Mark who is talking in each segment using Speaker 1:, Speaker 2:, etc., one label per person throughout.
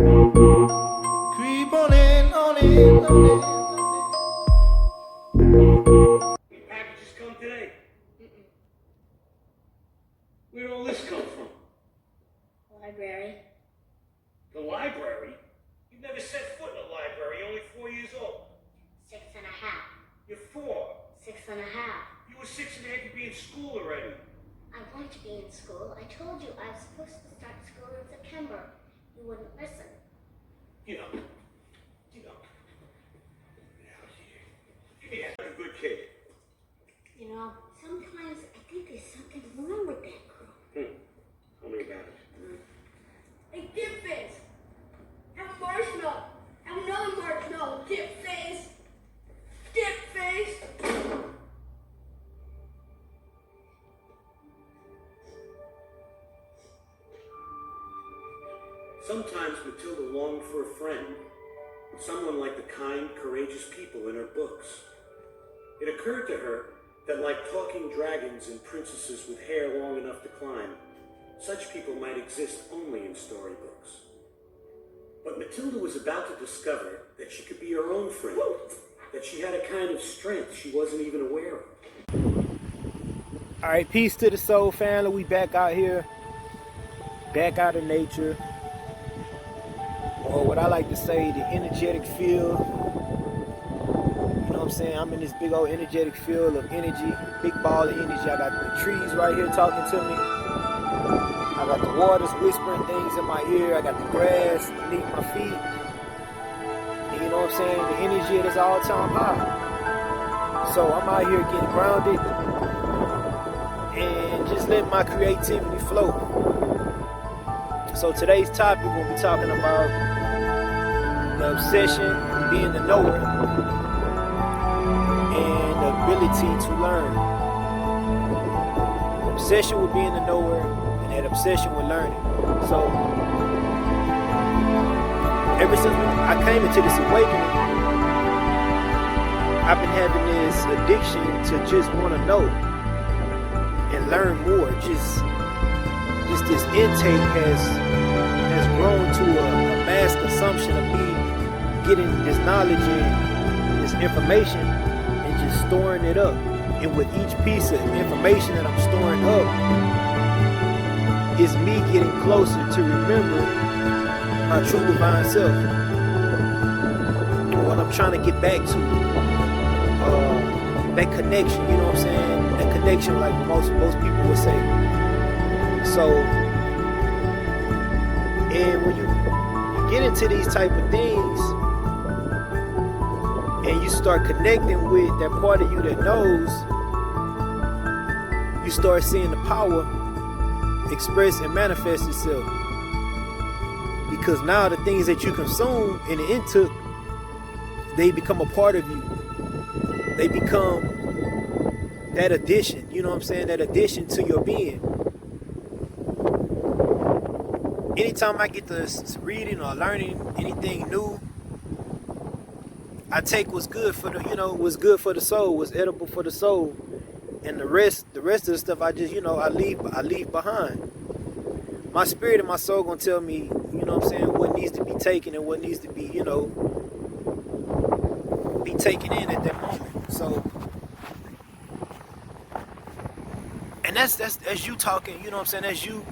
Speaker 1: Creep on in, on in, on in.
Speaker 2: Any packages come today? Where'd all this come from?
Speaker 3: Library.
Speaker 2: The library? You've never set foot in a library. You're only 4 years old.
Speaker 3: 6.5.
Speaker 2: You're 4.
Speaker 3: 6.5.
Speaker 2: You were 6.5. You'd be in school already.
Speaker 3: I want to be in school. I told you I was supposed to start school in September. You wouldn't listen.
Speaker 2: You know. Yeah, you're a good kid.
Speaker 3: You know, sometimes I think there's something wrong with that girl.
Speaker 2: Tell me about it.
Speaker 4: Hey, dip face. Have a marshmallow. Have another marshmallow. Dip face. Dip face.
Speaker 2: Sometimes Matilda longed for a friend. Someone like the kind, courageous people in her books. It occurred to her that like talking dragons and princesses with hair long enough to climb, such people might exist only in storybooks. But Matilda was about to discover that she could be her own friend, that she had a kind of strength she wasn't even aware of.
Speaker 5: All right, peace to the soul family. We back out here, back out of nature, or what I like to say, the energetic field. You know what I'm saying? I'm in this big old energetic field of energy, big ball of energy. I got the trees right here talking to me. I got the waters whispering things in my ear. I got the grass beneath my feet. And you know what I'm saying? The energy is all-time high. So I'm out here getting grounded and just letting my creativity flow. So today's topic, we'll be talking about the obsession, being the knower, and the ability to learn. Obsession with being the knower, and that obsession with learning. So ever since I came into this awakening, I've been having this addiction to just want to know and learn more. Just this intake has grown to a mass consumption of me getting this knowledge and this information and just storing it up. And with each piece of information that I'm storing up, is me getting closer to remember my true divine self. What I'm trying to get back to. That connection, you know what I'm saying? That connection, like most people would say. So, and when you get into these type of things and you start connecting with that part of you that knows, you start seeing the power express and manifest itself. Because now the things that you consume and the intook, they become a part of you. They become that addition, you know what I'm saying? That addition to your being. Anytime I get to reading or learning anything new, I take what's good for the, what's good for the soul, what's edible for the soul, and the rest of the stuff I just, I leave behind. My spirit and my soul gonna tell me, you know what I'm saying, what needs to be taken and what needs to be, be taken in at that moment. So, and that's as you talking, you know what I'm saying, as you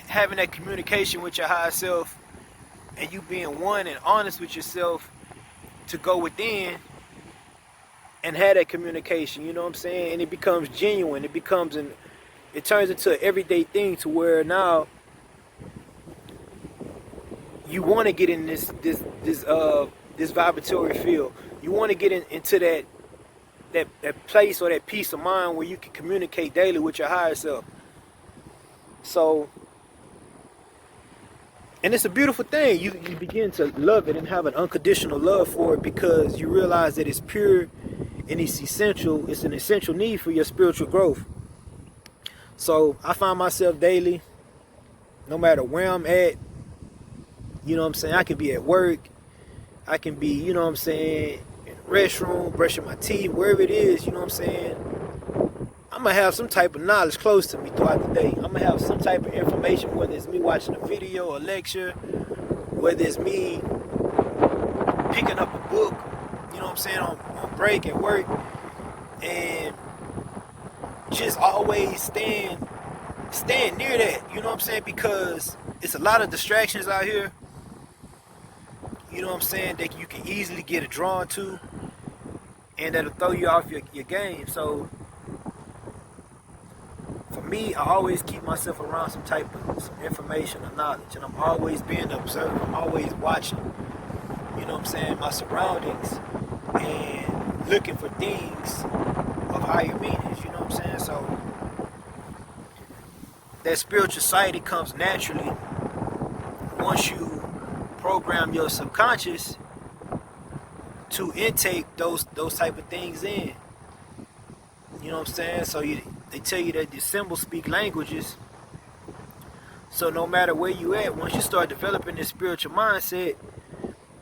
Speaker 5: having that communication with your higher self and you being one and honest with yourself to go within and have that communication, you know what I'm saying? And it becomes genuine. It turns into an everyday thing to where now you want to get in this vibratory field. You want to get into that place or that peace of mind where you can communicate daily with your higher self. So, and it's a beautiful thing. You begin to love it and have an unconditional love for it because you realize that it's pure and it's essential. It's an essential need for your spiritual growth. So I find myself daily, no matter where I'm at, you know what I'm saying, I can be at work, I can be, you know what I'm saying, in the restroom, brushing my teeth, wherever it is, you know what I'm saying, I'm going to have some type of knowledge close to me throughout the day. I'm going to have some type of information, whether it's me watching a video, a lecture, Whether it's me picking up a book, you know what I'm saying, on break at work, and just always staying near that, you know what I'm saying, because it's a lot of distractions out here, you know what I'm saying, that you can easily get drawn to, and that'll throw you off your game. So for me, I always keep myself around some type of some information or knowledge, and I'm always being observed. I'm always watching, you know what I'm saying, my surroundings, and looking for things of higher meanings, you know what I'm saying. So that spiritual sight comes naturally once you program your subconscious to intake those type of things in. You know what I'm saying? So they tell you that the symbols speak languages. So no matter where you at, once you start developing this spiritual mindset,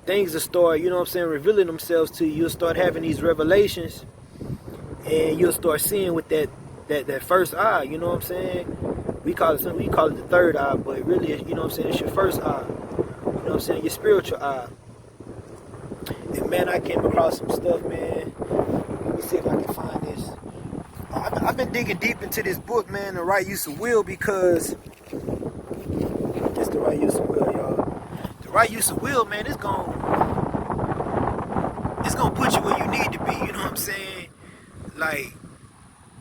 Speaker 5: things will start, you know what I'm saying, revealing themselves to you. You'll start having these revelations, and you'll start seeing with that first eye, you know what I'm saying? We call it the third eye, but really, you know what I'm saying, it's your first eye. You know what I'm saying? Your spiritual eye. And man, I came across some stuff, man. Let me see if I can find this. I've been digging deep into this book, man, The Right Use of Will, because it's the right use of will, y'all. The right use of will, man, it's gonna put you where you need to be, you know what I'm saying? Like,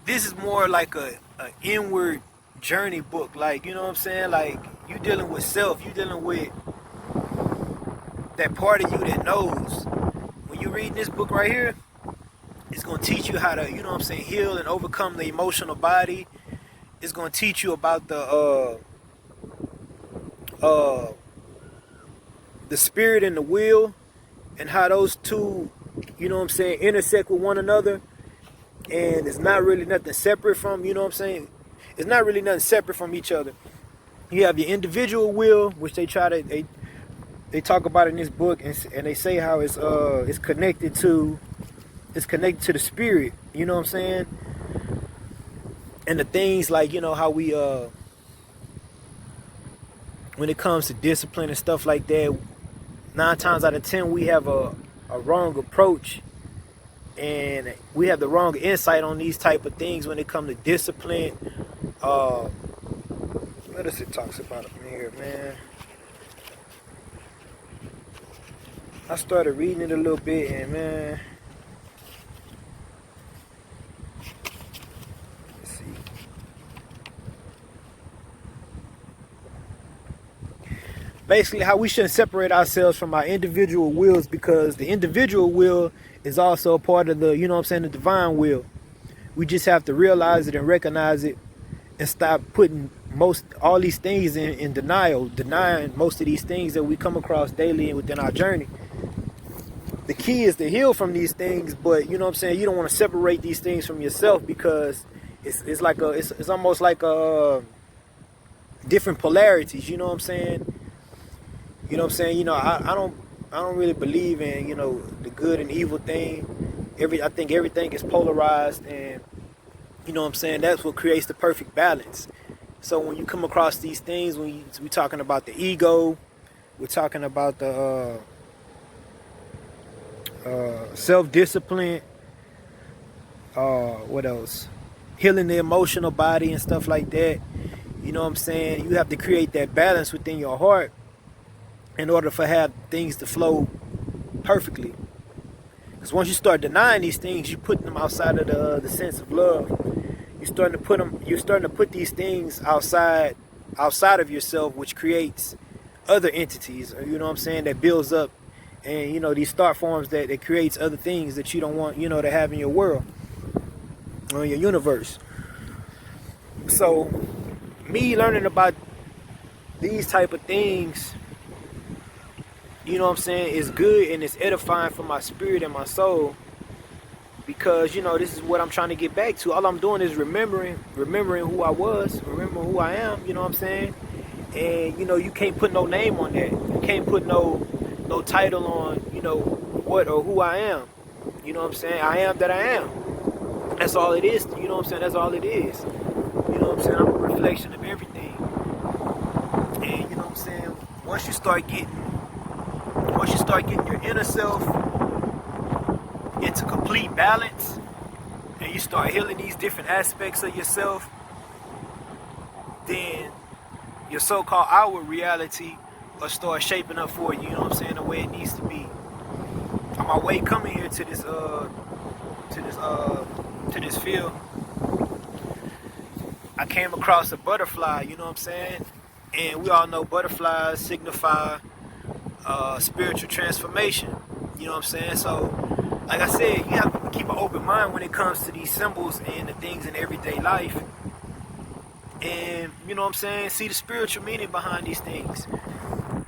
Speaker 5: this is more like a inward journey book, like, you know what I'm saying? Like, you dealing with self, you dealing with that part of you that knows. When you read this book right here, it's going to teach you how to, you know what I'm saying, heal and overcome the emotional body. It's going to teach you about the spirit and the will, and how those two, you know what I'm saying, intersect with one another. And it's not really nothing separate from, you know what I'm saying, it's not really nothing separate from each other. You have your individual will, which they talk about in this book, and they say how it's connected to the spirit, you know what I'm saying? And the things like, you know, how we when it comes to discipline and stuff like that, 9 times out of 10 we have a wrong approach, and we have the wrong insight on these type of things when it comes to discipline. What else it talks about up in here, man? I started reading it a little bit, and man, let's see. Basically, how we shouldn't separate ourselves from our individual wills, because the individual will is also a part of the, you know what I'm saying, the divine will. We just have to realize it and recognize it, and stop putting all these things in denial, denying most of these things that we come across daily and within our journey. The key is to heal from these things, but you know what I'm saying, you don't want to separate these things from yourself, because it's like it's almost like different polarities, you know what I'm saying? You know what I'm saying? You know, I don't really believe in, you know, the good and evil thing. I think everything is polarized, and you know what I'm saying, that's what creates the perfect balance. So when you come across these things, we're talking about the ego, we're talking about the self-discipline, what else? Healing the emotional body and stuff like that. You know what I'm saying? You have to create that balance within your heart in order for have things to flow perfectly. Because once you start denying these things, you're putting them outside of the sense of love. You're starting to put these things outside of yourself, which creates other entities, or you know what I'm saying, that builds up, and you know, these thought forms that creates other things that you don't want, you know, to have in your world or in your universe. So me learning about these type of things, you know what I'm saying, is good, and it's edifying for my spirit and my soul, because you know, this is what I'm trying to get back to. All I'm doing is remembering who I was, remembering who I am, you know what I'm saying? And you know, you can't put no name on that. You can't put no title on, you know, what or who I am. You know what I'm saying? I am that I am. That's all it is. You know what I'm saying? That's all it is. You know what I'm saying? I'm a reflection of everything. And you know what I'm saying? Once you start getting start getting your inner self into complete balance, and you start healing these different aspects of yourself, then your so-called outward reality will start shaping up for you, you know what I'm saying, the way it needs to be. On my way coming here to this field, I came across a butterfly, you know what I'm saying? And we all know butterflies signify spiritual transformation, you know what I'm saying? So, like I said, you have to keep an open mind when it comes to these symbols and the things in everyday life. And, you know what I'm saying, see the spiritual meaning behind these things.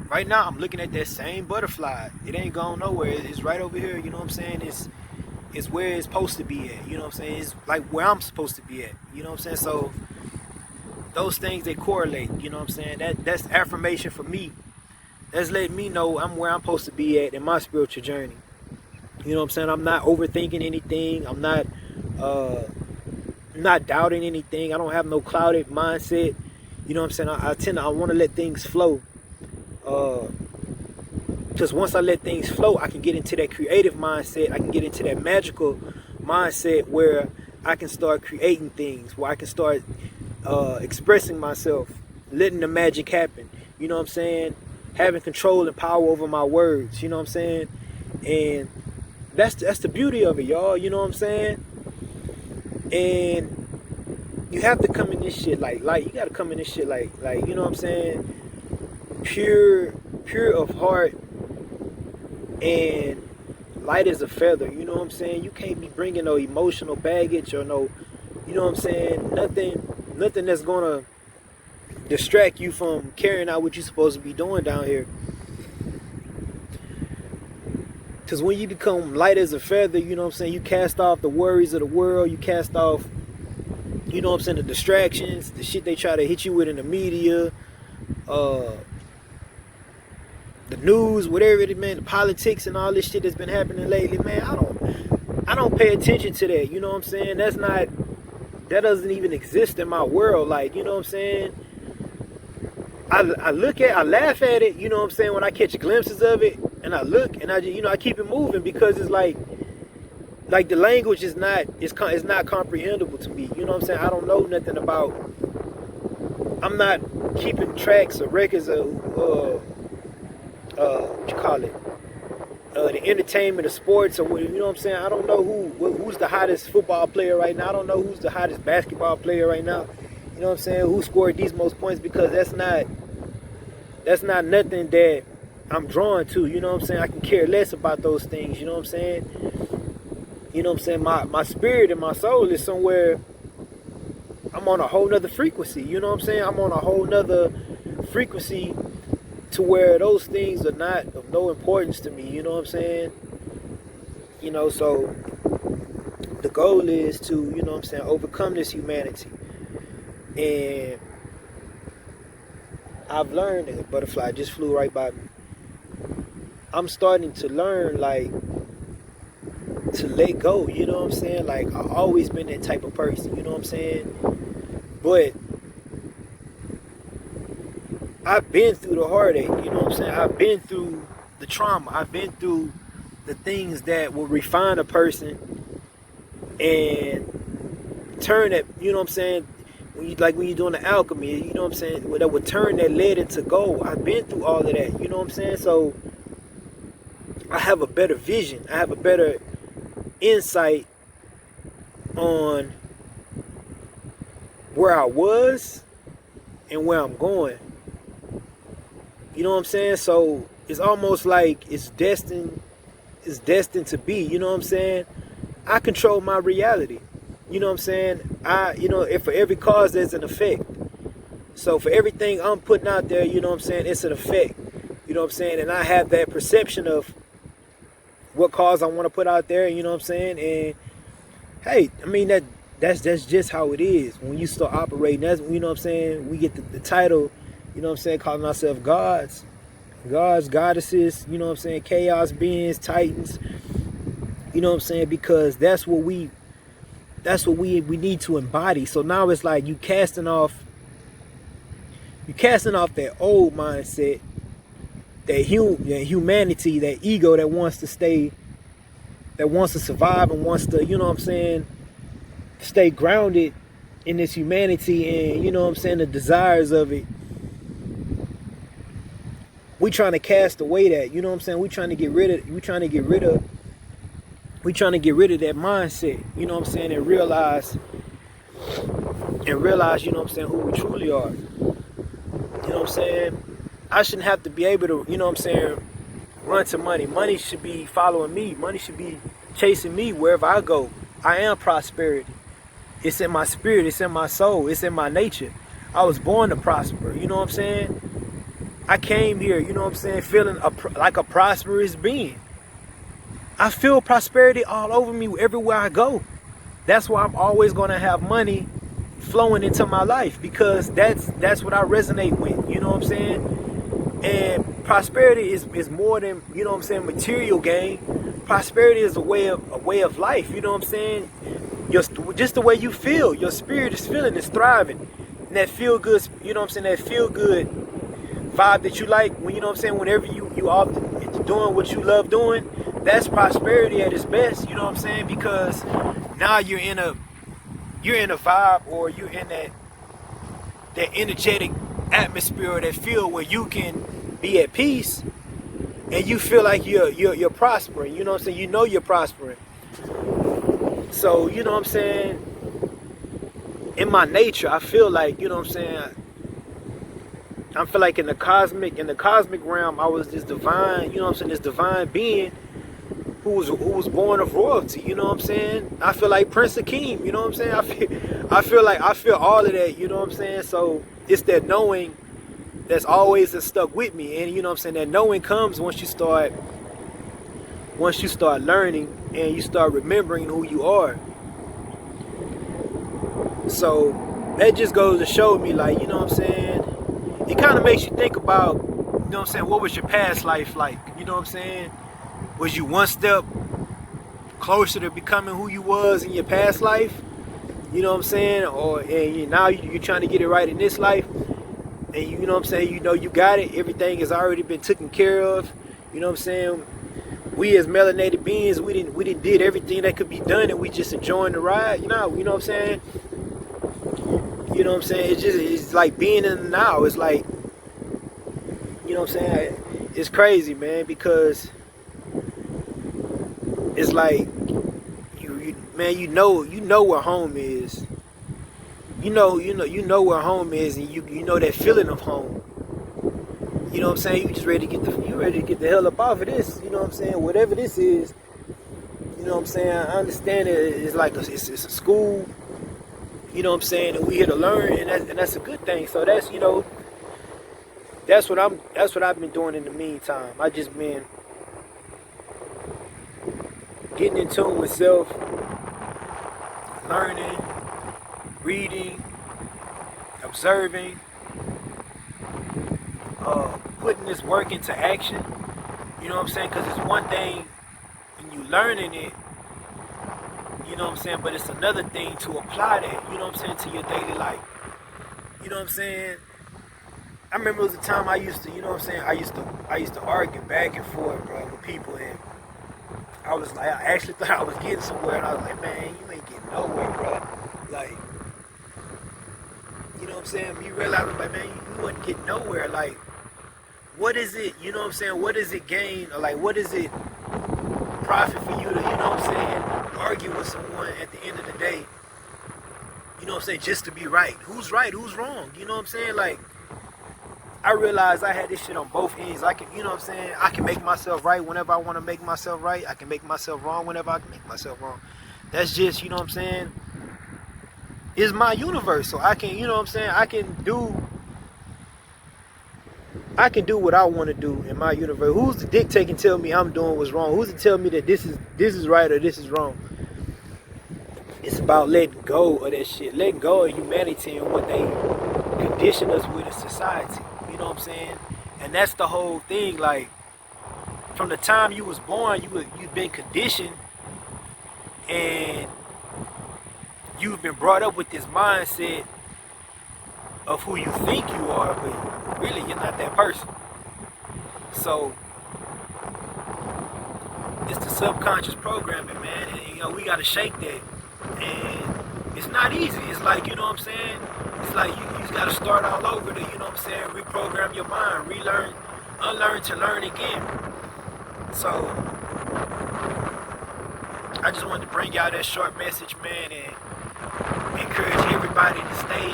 Speaker 5: Right now, I'm looking at that same butterfly. It ain't going nowhere. It's right over here, you know what I'm saying? It's where it's supposed to be at, you know what I'm saying? It's like where I'm supposed to be at, you know what I'm saying? So, those things, they correlate, you know what I'm saying? That's affirmation for me. That's letting me know I'm where I'm supposed to be at in my spiritual journey. You know what I'm saying? I'm not overthinking anything. I'm not doubting anything. I don't have no clouded mindset. You know what I'm saying? I want to let things flow. Because once I let things flow, I can get into that creative mindset. I can get into that magical mindset where I can start creating things, where I can start expressing myself, letting the magic happen. You know what I'm saying? Having control and power over my words. You know what I'm saying? And that's the beauty of it, y'all. You know what I'm saying? And you have to come in this shit like you gotta come in this shit like you know what I'm saying? Pure of heart and light as a feather. You know what I'm saying? You can't be bringing no emotional baggage or no, you know what I'm saying? Nothing that's gonna distract you from carrying out what you're supposed to be doing down here. Because when you become light as a feather, you know what I'm saying, you cast off the worries of the world, you cast off, you know what I'm saying, the distractions, the shit they try to hit you with in the media, the news, whatever it is, man, the politics and all this shit that's been happening lately, man, I don't pay attention to that, you know what I'm saying? That doesn't even exist in my world, like, you know what I'm saying? I laugh at it, you know what I'm saying, when I catch glimpses of it, and I look, and I just, you know, I keep it moving, because it's like the language is not comprehensible to me, you know what I'm saying? I don't know nothing about, I'm not keeping tracks or records of, what you call it, the entertainment of sports, or you know what I'm saying? I don't know who's the hottest football player right now. I don't know who's the hottest basketball player right now. You know what I'm saying? Who scored these most points? Because that's not nothing that I'm drawn to. You know what I'm saying? I can care less about those things. You know what I'm saying? You know what I'm saying? My spirit and my soul is somewhere. I'm on a whole nother frequency. You know what I'm saying? I'm on a whole nother frequency to where those things are not of no importance to me. You know what I'm saying? You know, so the goal is to, you know what I'm saying, overcome this humanity. And I've learned that the butterfly just flew right by me. I'm starting to learn, like, to let go, you know what I'm saying? Like, I've always been that type of person, you know what I'm saying? But I've been through the heartache, you know what I'm saying? I've been through the trauma. I've been through the things that will refine a person and turn it, you know what I'm saying? When you're doing the alchemy, you know what I'm saying? That would turn that lead into gold. I've been through all of that, you know what I'm saying? So I have a better vision. I have a better insight on where I was and where I'm going. You know what I'm saying? So it's almost like it's destined to be, you know what I'm saying? I control my reality. You know what I'm saying? If for every cause there's an effect. So for everything I'm putting out there, you know what I'm saying, it's an effect. You know what I'm saying? And I have that perception of what cause I want to put out there, you know what I'm saying? And hey, I mean that's just how it is. When you start operating, that's, you know what I'm saying, we get the title, you know what I'm saying, calling ourselves gods, goddesses, you know what I'm saying, chaos beings, titans. You know what I'm saying? Because that's what we need to embody. So now it's like you casting off that old mindset humanity, that ego that wants to stay, that wants to survive and wants to, you know what I'm saying, stay grounded in this humanity and, you know what I'm saying, the desires of it. We trying to cast away that, you know what I'm saying? We trying to get rid of that mindset, you know what I'm saying, and realize, you know what I'm saying, who we truly are. You know what I'm saying? I shouldn't have to be able to, you know what I'm saying, run to money. Money should be following me. Money should be chasing me wherever I go. I am prosperity. It's in my spirit. It's in my soul. It's in my nature. I was born to prosper. You know what I'm saying? I came here, you know what I'm saying, feeling like a prosperous being. I feel prosperity all over me everywhere I go. That's why I'm always going to have money flowing into my life, because that's what I resonate with, you know what I'm saying? And prosperity is more than, you know what I'm saying, material gain. Prosperity is a way of life, you know what I'm saying? Just the way you feel, your spirit is feeling, is thriving. And that feel good, you know what I'm saying, that feel good vibe that you like, when, you know what I'm saying, whenever you are doing what you love doing, that's prosperity at its best, you know what I'm saying? Because now you're in a vibe, or you're in that energetic atmosphere, or that feel where you can be at peace and you feel like you're prospering, you know what I'm saying? You know you're prospering. So, you know what I'm saying, in my nature, I feel like, you know what I'm saying, I feel like in the cosmic realm, I was this divine, you know what I'm saying, this divine being who was born of royalty, you know what I'm saying? I feel like Prince Akeem, you know what I'm saying? I feel all of that, you know what I'm saying? So it's that knowing that's always stuck with me. And you know what I'm saying, that knowing comes once you start learning and you start remembering who you are. So that just goes to show me, like, you know what I'm saying, it kind of makes you think about, you know what I'm saying, what was your past life like? You know what I'm saying? Was you one step closer to becoming who you was in your past life? You know what I'm saying? And now you're trying to get it right in this life. And you know what I'm saying, you know you got it. Everything has already been taken care of. You know what I'm saying? We as melanated beings, we didn't did everything that could be done, and we just enjoying the ride. You know what I'm saying? You know what I'm saying? It's like being in the now. It's like, you know what I'm saying? It's crazy, man, because it's like you know where home is. You know where home is, and you know that feeling of home. You know what I'm saying? You just ready to get the hell up off of this. You know what I'm saying? Whatever this is. You know what I'm saying? I understand it's like it's a school. You know what I'm saying? And we here to learn, and that's a good thing. So that's, you know, that's what I've been doing in the meantime. I just been getting in tune with self, learning, reading, observing, putting this work into action. You know what I'm saying? Because it's one thing when you learning it, you know what I'm saying, but it's another thing to apply that, you know what I'm saying, to your daily life. You know what I'm saying? I remember it was a time I used to, you know what I'm saying, I used to argue back and forth, bro, with people, and I was like, I actually thought I was getting somewhere, and I was like, man, you ain't getting nowhere, bro. Like, you know what I'm saying? You realize, like, man, you wasn't getting nowhere. Like, what is it, you know what I'm saying, what does it gain, or like, what is it profit for you to, you know what I'm saying, argue with someone at the end of the day, you know what I'm saying, just to be right? Who's right, who's wrong? You know what I'm saying? Like, I realized I had this shit on both ends. I can, you know what I'm saying, I can make myself right whenever I want to make myself right. I can make myself wrong whenever I can make myself wrong. That's just, you know what I'm saying, is my universe. So I can, you know what I'm saying, I can do what I want to do in my universe. Who's to dictate and tell me I'm doing what's wrong? Who's to tell me that this is right or this is wrong? It's about letting go of that shit, letting go of humanity and what they condition us with in society. You know what I'm saying? And that's the whole thing. Like, from the time you was born, you've been conditioned, and you've been brought up with this mindset of who you think you are, but really you're not that person. So it's the subconscious programming, man, and you know we gotta shake that. And it's not easy. It's like, you know what I'm saying? It's like you just gotta start all over to, you know what I'm saying, reprogram your mind, relearn, unlearn to learn again. So I just wanted to bring y'all that short message, man, and encourage everybody to stay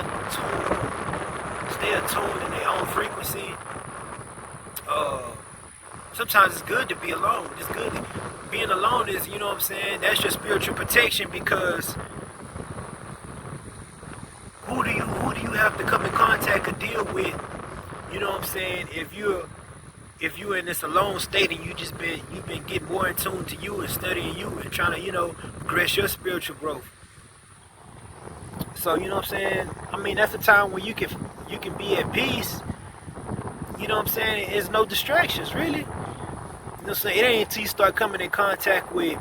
Speaker 5: attuned in their own frequency. Sometimes it's good to be alone. It's good. Being alone is, you know what I'm saying, that's your spiritual protection, because who do you have to come in contact or deal with, you know what I'm saying, if you're in this alone state and you've been getting more in tune to you and studying you and trying to, you know, progress your spiritual growth. So, you know what I'm saying, I mean, that's a time when you can be at peace. You know what I'm saying? There's no distractions, really. You know what I'm saying? It ain't until you start coming in contact with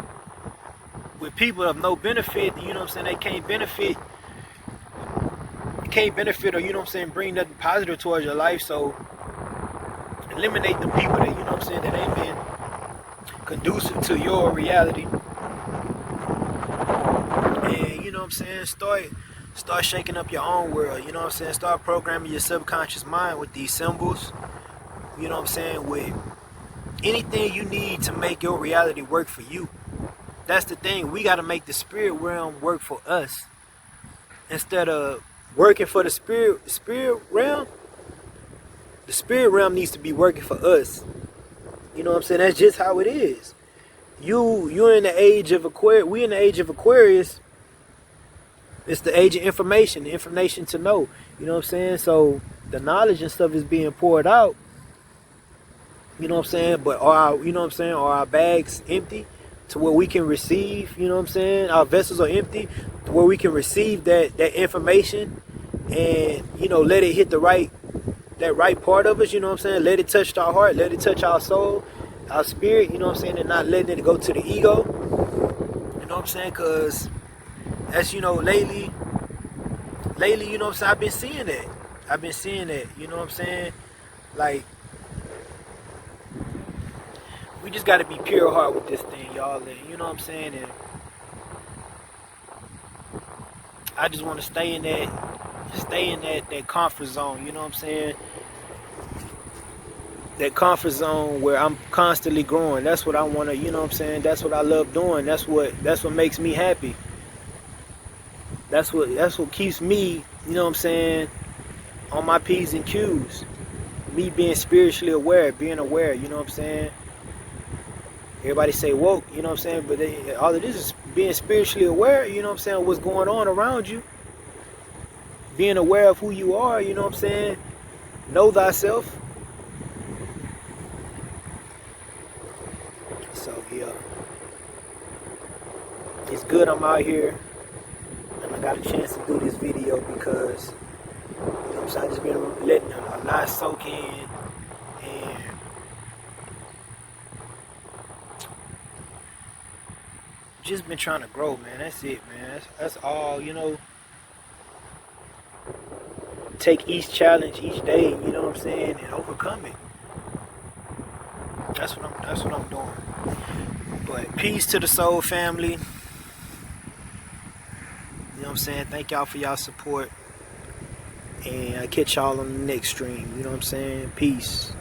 Speaker 5: people of no benefit, you know what I'm saying, they can't benefit, or, you know what I'm saying, bring nothing positive towards your life. So eliminate the people that, you know what I'm saying, that ain't been conducive to your reality. And, you know what I'm saying, start shaking up your own world, you know what I'm saying, start programming your subconscious mind with these symbols, you know what I'm saying, with anything you need to make your reality work for you. That's the thing. We got to make the spirit realm work for us. Instead of working for the spirit realm, the spirit realm needs to be working for us. You know what I'm saying? That's just how it is. You're in the age of Aquarius. We in the age of Aquarius. It's the age of information, the information to know. You know what I'm saying? So the knowledge and stuff is being poured out. You know what I'm saying? But are our bags empty to where we can receive, you know what I'm saying? Our vessels are empty to where we can receive that information and, you know, let it hit that right part of us, you know what I'm saying? Let it touch our heart, let it touch our soul, our spirit, you know what I'm saying? And not letting it go to the ego. You know what I'm saying? Because that's, you know, lately, you know what I'm saying, I've been seeing that, you know what I'm saying? Like, we just got to be pure heart with this thing, y'all. And, you know what I'm saying? And I just want to stay in that comfort zone, you know what I'm saying? That comfort zone where I'm constantly growing. That's what I want to, you know what I'm saying? That's what I love doing. That's what makes me happy. That's what keeps me, you know what I'm saying, on my P's and Q's. Me being spiritually aware, being aware, you know what I'm saying? Everybody say woke, you know what I'm saying? But all it is being spiritually aware, you know what I'm saying, what's going on around you. Being aware of who you are, you know what I'm saying? Know thyself. So, yeah. It's good I'm out here and I got a chance to do this video because, you know what I'm saying, I just been letting a lot soak in and just been trying to grow, man. That's it, man. That's all, you know. Take each challenge each day, you know what I'm saying, and overcome it. That's what I'm doing. But peace to the soul family. You know what I'm saying? Thank y'all for y'all support. And I'll catch y'all on the next stream. You know what I'm saying? Peace.